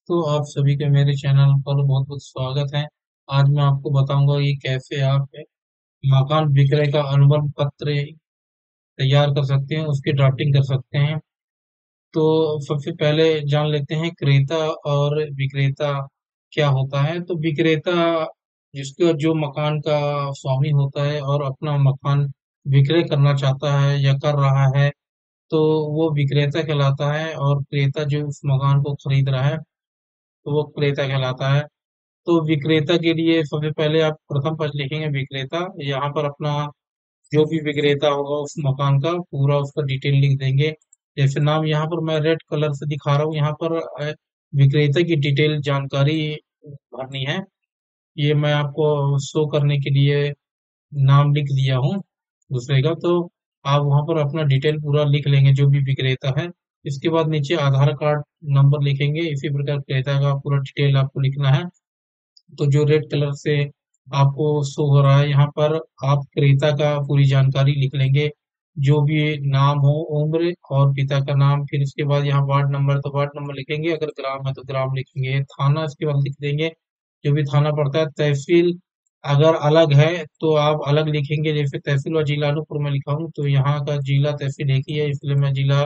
तो आप सभी का मेरे चैनल पर बहुत बहुत स्वागत है। आज मैं आपको बताऊंगा कि कैसे आप मकान विक्रय का अनुबंध पत्र तैयार कर सकते हैं, उसकी ड्राफ्टिंग कर सकते हैं। तो सबसे पहले जान लेते हैं क्रेता और विक्रेता क्या होता है। तो विक्रेता जिसका जो मकान का स्वामी होता है और अपना मकान विक्रय करना चाहता है या कर रहा है, तो वो विक्रेता कहलाता है। और क्रेता जो उस मकान को खरीद रहा है, तो वो क्रेता कहलाता है। तो विक्रेता के लिए सबसे पहले आप प्रथम पद लिखेंगे विक्रेता। यहाँ पर अपना जो भी विक्रेता होगा उस मकान का पूरा उसका डिटेल लिख देंगे। जैसे नाम यहाँ पर मैं रेड कलर से दिखा रहा हूँ, यहाँ पर विक्रेता की डिटेल जानकारी भरनी है। ये मैं आपको शो करने के लिए नाम लिख दिया हूँ दूसरे का। तो आप वहाँ पर अपना डिटेल पूरा लिख लेंगे जो भी विक्रेता है। इसके बाद नीचे आधार कार्ड नंबर लिखेंगे। इसी प्रकार क्रेता का पूरा डिटेल आपको लिखना है। तो जो रेड कलर से आपको शो हो रहा है यहाँ पर, आप क्रेता का पूरी जानकारी लिख लेंगे। जो भी नाम हो, उम्र और पिता का नाम। फिर उसके बाद यहाँ वार्ड नंबर, तो वार्ड नंबर लिखेंगे। अगर ग्राम है तो ग्राम लिखेंगे। थाना इसके बाद लिख देंगे, जो भी थाना पड़ता है। तहसील अगर अलग है तो आप अलग लिखेंगे। जैसे तहसील व जिला अनूपपुर में लिखा हूँ, तो यहाँ का जिला तहसील एक ही है, इसलिए मैं जिला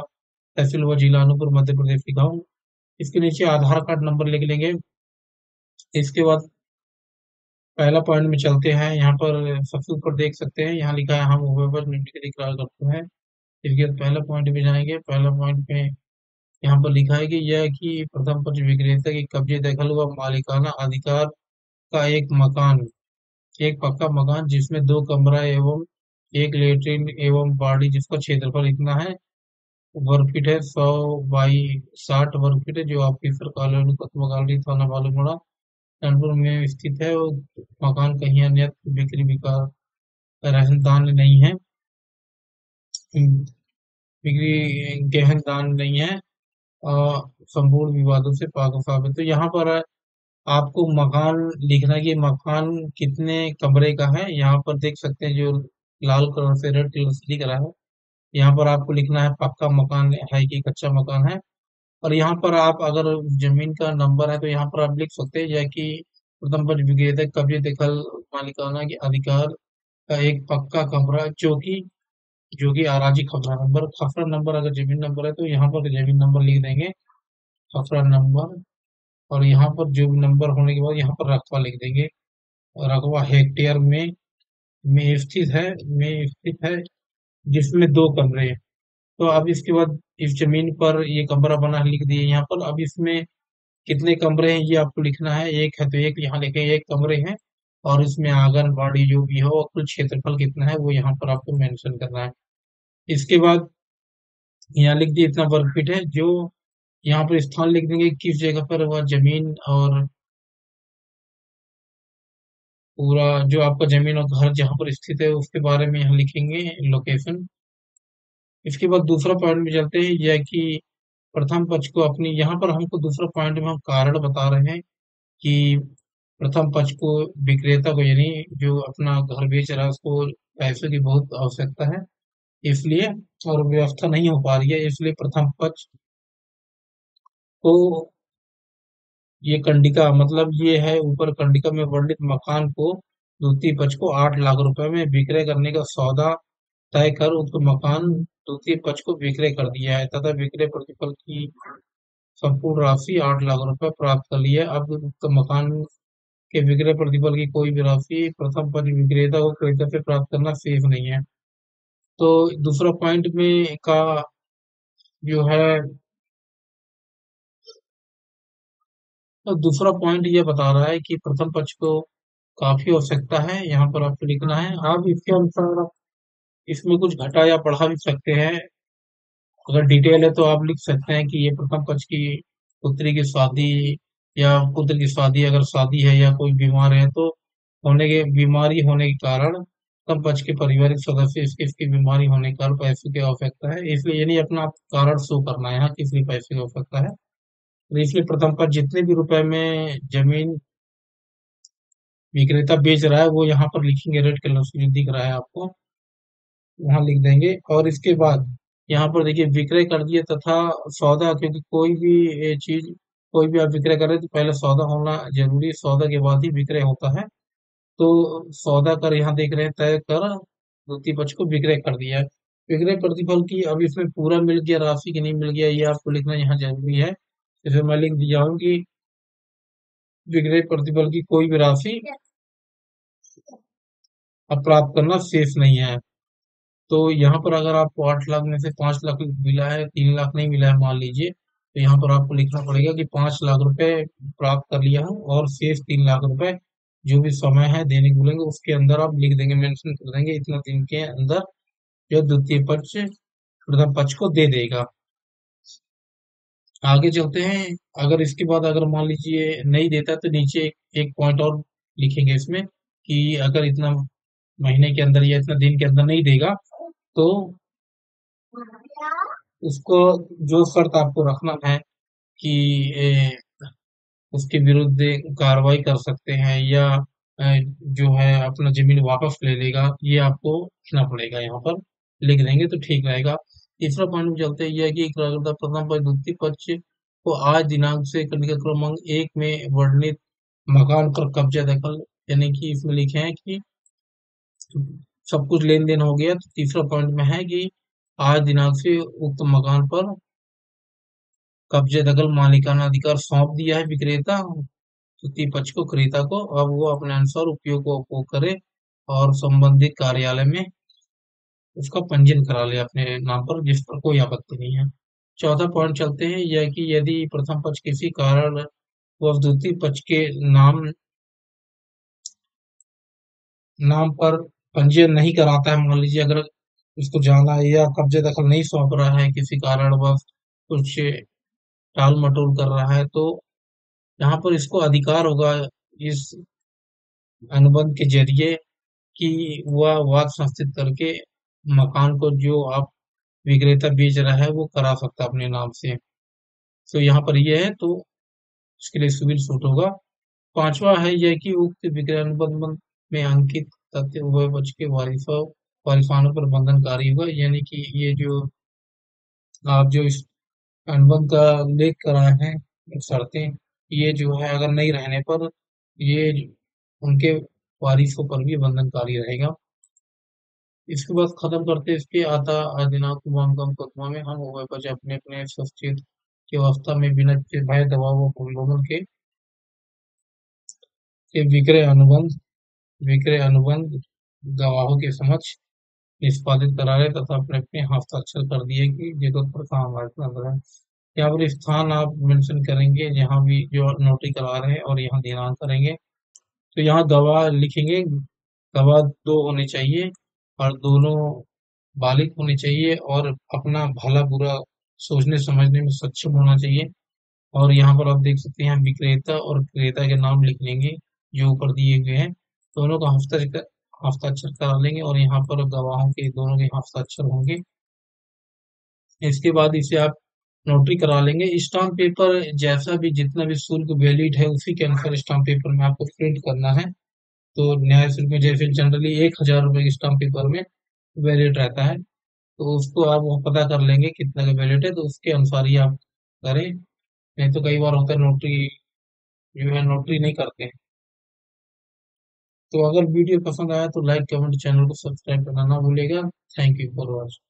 तहसील व जिला अनूपपुर मध्य प्रदेश लिखा हूँ। इसके नीचे आधार कार्ड नंबर लिख लेंगे। इसके बाद पहला पॉइंट में चलते हैं। यहाँ पर सबसे ऊपर देख सकते हैं, यहाँ लिखा है हम वेबर निम्नलिखित इकरार करते हैं। इसके बाद पहला पॉइंट पे जाएंगे। पहला पॉइंट में यहाँ पर लिखा है कि यह कि प्रथम पक्ष विक्रेता की कब्जे दखल व मालिकाना अधिकार का एक मकान, एक पक्का मकान जिसमें दो कमरा एवं एक लेटरिन एवं बाड़ी, जिसका क्षेत्रफल इतना है वर्ग फीट है, 100 बाई 60 वर्ग फीट है, जो ऑफिसर कॉलोनी कस्बा कॉलोनी थाना मालूम कानपुर में स्थित है। वो मकान कहीं अन्य बिक्री विकार रहन दान नहीं है, बिक्री गहन दान नहीं है, और संपूर्ण विवादों से पाक साफ है। तो यहाँ पर आपको मकान लिखना है कि मकान कितने कमरे का है। यहाँ पर देख सकते हैं जो लाल कलर से रेड कलर से लिख रहा है, यहाँ पर आपको लिखना है पक्का मकान है कि कच्चा मकान है। और यहाँ पर आप अगर जमीन का नंबर है तो यहाँ पर आप लिख सकते हैं, या कि प्रथम पक्ष विक्रेता कब्जे दखल मालिकाना के अधिकार का एक पक्का कमरा, जो कि आराजी खफरा नंबर। खफरा नंबर अगर जमीन नंबर है तो यहाँ पर जमीन नंबर लिख देंगे, खफरा नंबर। और यहाँ पर जो भी नंबर होने के बाद यहाँ पर रकबा लिख देंगे। और रकबा हेक्टेयर में स्थित है, जिसमें दो कमरे हैं। तो अब इसके बाद इस जमीन पर ये कमरा बना है, लिख दिए यहाँ पर। अब इसमें कितने कमरे हैं ये आपको लिखना है। एक है तो एक यहाँ लिखे, एक कमरे हैं। और इसमें आंगनबाड़ी जो भी हो, कुल क्षेत्रफल कितना है वो यहाँ पर आपको मेंशन करना है। इसके बाद यहाँ लिख दिए इतना वर्ग फीट है। जो यहाँ पर स्थान लिख देंगे किस जगह पर वह जमीन, और पूरा जो आपका जमीन और घर जहाँ पर स्थित है उसके बारे में यहाँ लिखेंगे, लोकेशन। इसके बाद दूसरा पॉइंट में चलते हैं, यह कि प्रथम पक्ष को अपनी, यहाँ पर हमको दूसरा पॉइंट में हम कारण बता रहे हैं कि प्रथम पक्ष को, विक्रेता को, यानी जो अपना घर बेच रहा है उसको पैसों की बहुत आवश्यकता है, इसलिए, और व्यवस्था नहीं हो पा रही है, इसलिए प्रथम पक्ष को ये कंडिका, मतलब ये है ऊपर कंडिका में वर्णित मकान को द्वितीय पक्ष को 8 लाख रुपए में विक्रय करने का सौदा तय कर उक्त मकान द्वितीय पक्ष को विक्रय कर दिया है, तथा विक्रय प्रतिफल की संपूर्ण राशि 8 लाख रुपए प्राप्त कर ली है। अब उक्त मकान के विक्रय प्रतिफल की कोई भी राशि प्रथम पक्ष विक्रेता को क्रेता से प्राप्त करना शेष नहीं है। तो दूसरा पॉइंट में का जो है, तो दूसरा पॉइंट ये बता रहा है कि प्रथम पक्ष को काफी आवश्यकता है, यहाँ पर आपको लिखना है। आप इसके अनुसार इसमें कुछ घटा या बढ़ा भी सकते हैं। अगर डिटेल है तो आप लिख सकते हैं कि ये प्रथम पक्ष की पुत्री की शादी, या पुत्र की शादी, अगर शादी है या कोई बीमार है तो बीमारी होने के कारण प्रथम पक्ष के पारिवारिक सदस्य इसकी इसकी बीमारी होने के कारण पैसे की आवश्यकता है, इसलिए यानी अपना कारण शो करना है यहाँ किस लिए पैसे की आवश्यकता है। तो इसलिए प्रथम पक्ष जितने भी रुपए में जमीन विक्रेता बेच रहा है वो यहाँ पर लिखेंगे, रेड कलर से जो दिख रहा है आपको वहां लिख देंगे। और इसके बाद यहाँ पर देखिए विक्रय कर दिए तथा सौदा, क्योंकि कोई भी ये चीज कोई भी आप विक्रय करें तो पहले सौदा होना जरूरी है, सौदा के बाद ही विक्रय होता है। तो सौदा कर यहाँ देख रहे हैं, तय कर द्वितीय पक्ष को विक्रय कर दिया है। विक्रय प्रतिफल की अब इसमें पूरा मिल गया राशि की नहीं मिल गया, ये आपको लिखना यहाँ जरूरी है। जैसे मैं लिख दिया हूँ कि विक्रय प्रतिफल की कोई भी राशि अब प्राप्त करना शेष नहीं है। तो यहाँ पर अगर आपको 8 लाख में से 5 लाख मिला है, 3 लाख नहीं मिला है मान लीजिए, तो यहाँ पर आपको लिखना पड़ेगा कि 5 लाख रुपए प्राप्त कर लिया हूँ और शेष 3 लाख रुपए जो भी समय है देने को बोलेंगे उसके अंदर आप लिख देंगे, मेंशन कर देंगे इतना दिन के अंदर जो द्वितीय पक्ष प्रथम पक्ष को दे देगा। आगे चलते हैं। अगर इसके बाद अगर मान लीजिए नहीं देता तो नीचे एक पॉइंट और लिखेंगे इसमें कि अगर इतना महीने के अंदर या इतना दिन के अंदर नहीं देगा तो उसको जो शर्त आपको रखना है कि उसके विरुद्ध कार्रवाई कर सकते हैं या जो है अपना जमीन वापस ले लेगा, ये आपको लिखना पड़ेगा, यहाँ पर लिख देंगे तो ठीक रहेगा। तीसरा पॉइंट में चलते हैं, यह है कि करारदाता प्रथम पक्ष द्वितीय पक्ष को आज दिनांक से खंड क्रमांक 1 में वर्णित मकान पर कब्जा दखल, यानी कि इसमें लिखे हैं कि सब कुछ लेन देन हो गया, तो तीसरा पॉइंट में है कि आज दिनांक से उक्त मकान पर कब्जे दखल मालिकाना अधिकार सौंप दिया है विक्रेता तृतीय पक्ष को, क्रेता को। अब वो अपने अनुसार उपयोग करे और संबंधित कार्यालय में उसका पंजीयन करा ले अपने नाम पर, जिस पर कोई आपत्ति नहीं है। चौथा पॉइंट चलते हैं, यह कि यदि प्रथम पक्ष किसी कारण वह द्वितीय पक्ष के नाम नाम पर पंजीयन नहीं कराता है, मान लीजिए अगर उसको जाना है या कब्जे दखल नहीं सौंप रहा है किसी कारण वह कुछ टाल मटोल कर रहा है, तो यहाँ पर इसको अधिकार होगा इस अनुबंध के जरिए कि वह वाद संस्थित करके मकान को जो आप विक्रेता बेच रहा है वो करा सकता है अपने नाम से। तो यहाँ पर ये है, तो इसके लिए सिविल सूट होगा। पांचवा है यह कि उक्त विक्रय अनुबंध में अंकित तथ्य उभय पक्ष के वारिसानों पर बंधनकारी होगा, यानी कि ये जो आप जो इस अनुबंध का उल्लेख कराए हैं शर्तें, ये जो है अगर नहीं रहने पर ये उनके वारिसों पर भी बंधनकारी रहेगा। इसके बाद खत्म करते इसके आता दिनांक मुकदमा में हम उभय पक्ष अपने अपने सचेत की अवस्था में बिना भय दबाव व प्रलोभन के विक्रय अनुबंध गवाहों के समक्ष निष्पादित करा रहे तथा अपने अपने हस्ताक्षर कर दिए कि जरूरत पर काम है। यहाँ पर स्थान आप मेंशन करेंगे जहाँ भी जो नोटरी करा रहे हैं और यहाँ दिनांक करेंगे। तो यहाँ गवाह लिखेंगे, गवाह दो होने चाहिए और दोनों बालिग होने चाहिए और अपना भला बुरा सोचने समझने में सक्षम होना चाहिए। और यहाँ पर आप देख सकते हैं विक्रेता और क्रेता के नाम लिख लेंगे जो ऊपर दिए हुए हैं, दोनों का हस्ताक्षर करा लेंगे और यहाँ पर गवाहों के दोनों के हस्ताक्षर होंगे। इसके बाद इसे आप नोटरी करा लेंगे। स्टाम्प पेपर जैसा भी जितना भी शुल्क वैलिड है उसी के अनुसार स्टाम्प पेपर में आपको प्रिंट करना है। तो न्याय शुल्क में जैसे जनरली 1,000 रुपए के स्टाम्प पेपर में वैलिड रहता है, तो उसको आप वो पता कर लेंगे कितना का वैलिड है, तो उसके अनुसार ही आप करें। नहीं तो कई बार होता है नोटरी जो है नोटरी नहीं करते हैं। तो अगर वीडियो पसंद आया तो लाइक कमेंट चैनल को सब्सक्राइब करना ना भूलेगा। Thank you for watching.